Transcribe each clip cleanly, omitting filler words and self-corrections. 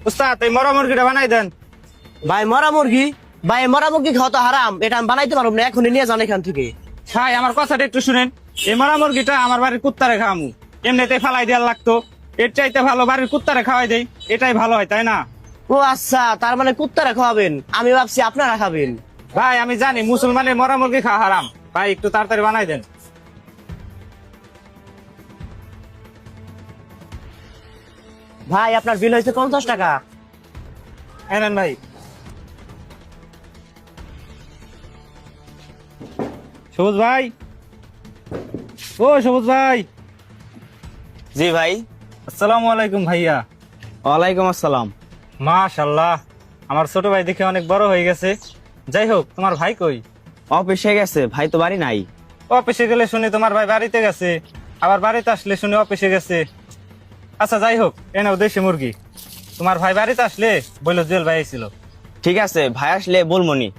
উস্তাদ এই মরা মুরগিটা বানাই দেন। ভাই মরা মুরগি, ভাই মরা মুরগি খাওয়া তো হারাম, এটা আমি বানাইতে পারবো না, এখনই নিয়ে যান এখান থেকে। ভাই আমার কথাটা একটু শুনেন, এই মরা মুরগিটা আমার বাড়ির কুত্তারে খাওয়ামু, এমনিতে ফালাই দেওয়ার লাগতো, এর চাইতে ভালো বাড়ির কুত্তারে খাওয়াই দেই, এটাই ভালো হয় তাই না? ও আচ্ছা, তার মানে কুত্তারা খাওয়াবেন, আমি ভাবছি আপনারা খাবেন। ভাই আমি জানি মুসলমানের মরা মুরগি খাওয়া হারাম, ভাই একটু তাড়াতাড়ি বানাই দেন। ভাই আপনার বিল হয়েছে 50 টাকা। এনেন ভাই। সবুজ ভাই, ও সবুজ ভাই। জি ভাই। আসসালামু আলাইকুম ভাইয়া। ওয়ালাইকুম আসসালাম। মাশাআল্লাহ, আমার ছোট ভাই দেখে অনেক বড় হয়ে গেছে। যাই হোক, তোমার ভাই কই? অফিসে গেছে, ভাই তো বাড়ি নাই। অফিসে গেলে শুনি তোমার ভাই বাড়িতে গেছে, আবার বাড়িতে আসলে শুনি অফিসে গেছে। আচ্ছা যাই হোক, এনেও দেশি মুরগি। তোমার ভাই বাড়িতে আসলে বললো জুয়েল ভাই ছিল। ঠিক আছে, ভাই আসলে বলমনি।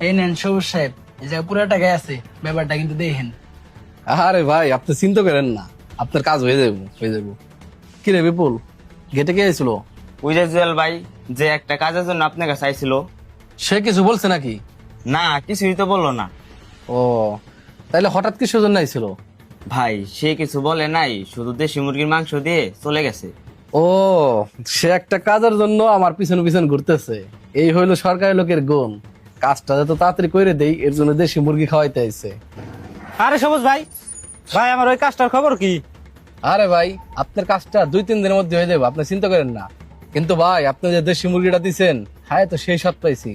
এই নেন সবুজ সাহেব, এই যে পুরো টাকা আছে, ব্যাপারটা কিন্তু দেখেন। আরে ভাই, আপনি চিন্তা করেন না, আপনার কাজ হয়ে যাবো। কি রে বিপুল, গেটে কে আইছিল? ওই যে জুয়েল ভাই, যে একটা কাজের জন্য আপনার কাছে আইছিল। সে কিছু বলছে নাকি? না, কিছুই তো বললো না। ও, তাইলে হঠাৎ কিসের জন্য আইছিল? ভাই সে কিছু বলে নাই, শুধু দেশি মুরগির মাংস দিয়ে চলে গেছে। ও, সে একটা কাজের জন্য আমার পিছন পিছন ঘুরতেছে। এই হইলো সরকারি লোকের গুণ, কাজটা যত তাড়াতাড়ি করে দেই এর জন্য দেশি মুরগি খাওয়াইতে আইছে। আরে সবুজ ভাই, ভাই আমার ওই কাজটার খবর কি? আরে ভাই, আপনার কাজটা 2-3 দিনের মধ্যে হয়ে যাবে, আপনি চিন্তা করেন না। কিন্তু ভাই, আপনি যে দেশি মুরগিটা দিছেন, হ্যাঁ তো সেই স্বাদ পাইছি।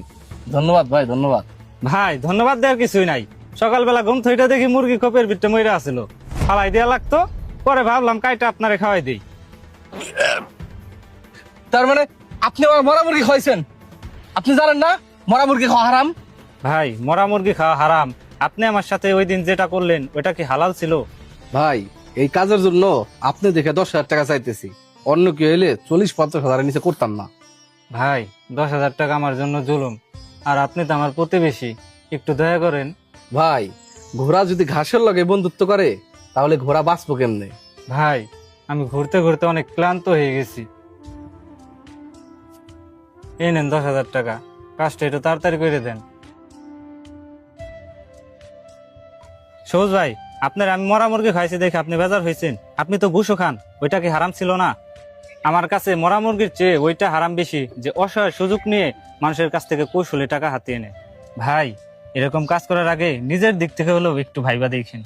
ধন্যবাদ ভাই, ধন্যবাদ। ভাই ধন্যবাদ দেওয়ার কিছুই নাই, সকালবেলা ঘুম থেকে দেখি মুরগি খোপের ভিতরে মরে আসছিল, ফালাই দেওয়া লাগতো, পরে ভাবলাম কাইটা আপনারে খাওয়াই দিই। তার মানে আপনি আমার মরা মুরগি খাইছেন? আপনি জানেন না মরা মুরগি খাওয়া হারাম? ভাই মরা মুরগি খাওয়া হারাম, আপনি আমার সাথে ওই দিন যেটা করলেন ওটা কি হালাল ছিল? ভাই, এই কাজের জন্য আপনি দেখে 10,000 টাকা চাইতেছি, অন্য কেউ এলে 40-50 হাজারের নিচে করতাম না। ভাই 10,000 টাকা আমার জন্য জুলুম, আর আপনি তো আমার প্রতিবেশী, একটু দয়া করেন। ভাই, ঘোড়া যদি ঘাসের লগে বন্ধুত্ব করে তাহলে ঘোড়া বাঁচবো কেমনে? ভাই আমি ঘুরতে ঘুরতে অনেক ক্লান্ত হয়ে গেছি, এই নেন 10,000 টাকা, কাজটা একটু তাড়াতাড়ি করে দেন। সবুজ ভাই, আপনার আমি মরা মুরগি খাইছি দেখে আপনি বেজার হয়েছেন, আপনি তো ঘুষও খান, ওইটা কি হারাম ছিল না? আমার কাছে মরা মুরগির চেয়ে ওইটা হারাম বেশি, যে অসহায় সুযোগ নিয়ে মানুষের কাছ থেকে কৌশলে টাকা হাতিয়ে নেয়। ভাই এরকম কাজ করার আগে নিজের দিক থেকে হলেও একটু ভাইবা দেখেন।